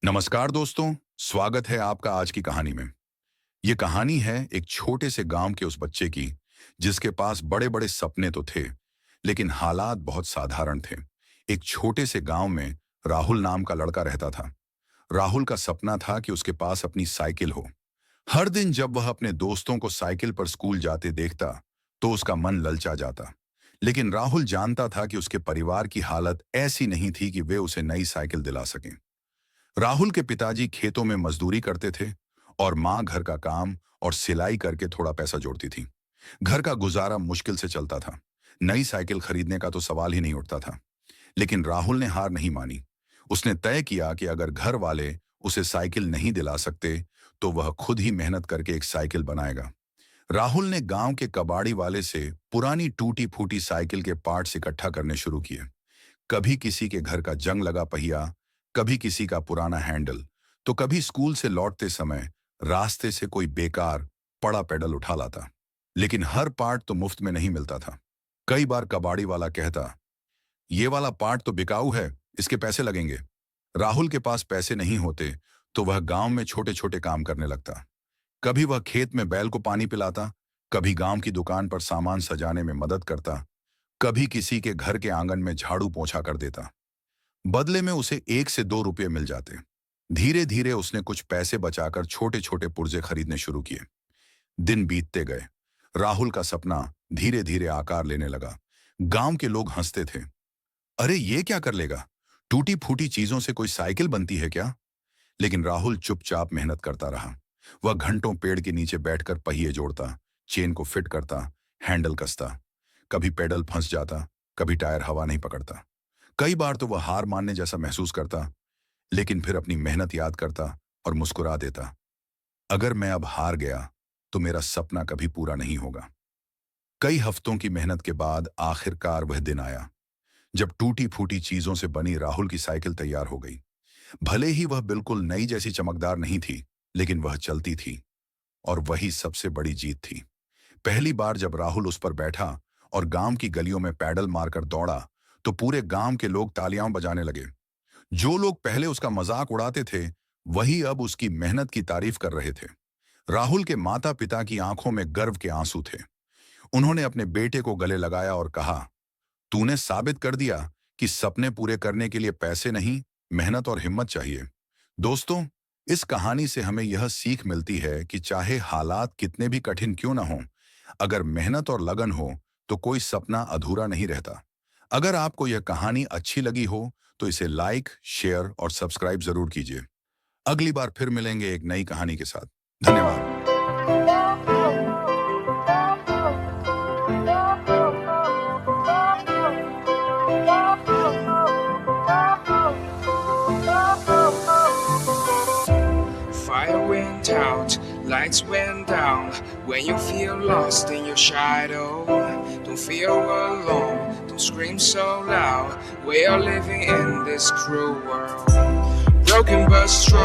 नमस्कार दोस्तों, स्वागत है आपका आज की कहानी में। ये कहानी है एक छोटे से गांव के उस बच्चे की जिसके पास बड़े बड़े सपने तो थे, लेकिन हालात बहुत साधारण थे। एक छोटे से गांव में राहुल नाम का लड़का रहता था। राहुल का सपना था कि उसके पास अपनी साइकिल हो। हर दिन जब वह अपने दोस्तों को साइकिल पर स्कूल जाते देखता तो उसका मन ललचा जाता। लेकिन राहुल जानता था कि उसके परिवार की हालत ऐसी नहीं थी कि वे उसे नई साइकिल दिला सकें। राहुल के पिताजी खेतों में मजदूरी करते थे और माँ घर का काम और सिलाई करके थोड़ा पैसा जोड़ती थी। घर का गुजारा मुश्किल से चलता था। नई साइकिल खरीदने का तो सवाल ही नहीं उठता था। लेकिन राहुल ने हार नहीं मानी। उसने तय किया कि अगर घर वाले उसे साइकिल नहीं दिला सकते तो वह खुद ही मेहनत करके एक साइकिल बनाएगा। राहुल ने गांव के कबाड़ी वाले से पुरानी टूटी फूटी साइकिल के पार्ट्स इकट्ठा करने शुरू किए। कभी किसी के घर का जंग लगा पहिया, कभी किसी का पुराना हैंडल, तो कभी स्कूल से लौटते समय रास्ते से कोई बेकार पड़ा पेडल उठा लाता। लेकिन हर पार्ट तो मुफ्त में नहीं मिलता था। कई बार कबाड़ी वाला कहता, ये वाला पार्ट तो बिकाऊ है, इसके पैसे लगेंगे। राहुल के पास पैसे नहीं होते तो वह गांव में छोटे छोटे काम करने लगता। कभी वह खेत में बैल को पानी पिलाता, कभी गांव की दुकान पर सामान सजाने में मदद करता, कभी किसी के घर के आंगन में झाड़ू पोंछा कर देता। बदले में उसे 1 से 2 रुपये मिल जाते। धीरे धीरे उसने कुछ पैसे बचाकर छोटे छोटे पुर्जे खरीदने शुरू किए। दिन बीतते गए। राहुल का सपना धीरे धीरे आकार लेने लगा। गांव के लोग हंसते थे, अरे ये क्या कर लेगा, टूटी फूटी चीजों से कोई साइकिल बनती है क्या। लेकिन राहुल चुपचाप मेहनत करता रहा। वह घंटों पेड़ के नीचे बैठकर पहिए जोड़ता, चेन को फिट करता, हैंडल कसता। कभी पेडल फंस जाता, कभी टायर हवा नहीं पकड़ता। कई बार तो वह हार मानने जैसा महसूस करता, लेकिन फिर अपनी मेहनत याद करता और मुस्कुरा देता। अगर मैं अब हार गया तो मेरा सपना कभी पूरा नहीं होगा। कई हफ्तों की मेहनत के बाद आखिरकार वह दिन आया जब टूटी फूटी चीजों से बनी राहुल की साइकिल तैयार हो गई। भले ही वह बिल्कुल नई जैसी चमकदार नहीं थी, लेकिन वह चलती थी और वही सबसे बड़ी जीत थी। पहली बार जब राहुल उस पर बैठा और गांव की गलियों में पैडल मारकर दौड़ा तो पूरे गांव के लोग तालियां बजाने लगे। जो लोग पहले उसका मजाक उड़ाते थे वही अब उसकी मेहनत की तारीफ कर रहे थे। राहुल के माता पिता की आंखों में गर्व के आंसू थे। उन्होंने अपने बेटे को गले लगाया और कहा, तूने साबित कर दिया कि सपने पूरे करने के लिए पैसे नहीं, मेहनत और हिम्मत चाहिए। दोस्तों, इस कहानी से हमें यह सीख मिलती है कि चाहे हालात कितने भी कठिन क्यों ना हों, अगर मेहनत और लगन हो तो कोई सपना अधूरा नहीं रहता। अगर आपको यह कहानी अच्छी लगी हो तो इसे लाइक, शेयर और सब्सक्राइब जरूर कीजिए। अगली बार फिर मिलेंगे एक नई कहानी के साथ। धन्यवाद। Fire went out, lights went down. When you feel lost in your shadow, don't feel alone, don't scream so loud. We are living in this cruel world, broken but strong.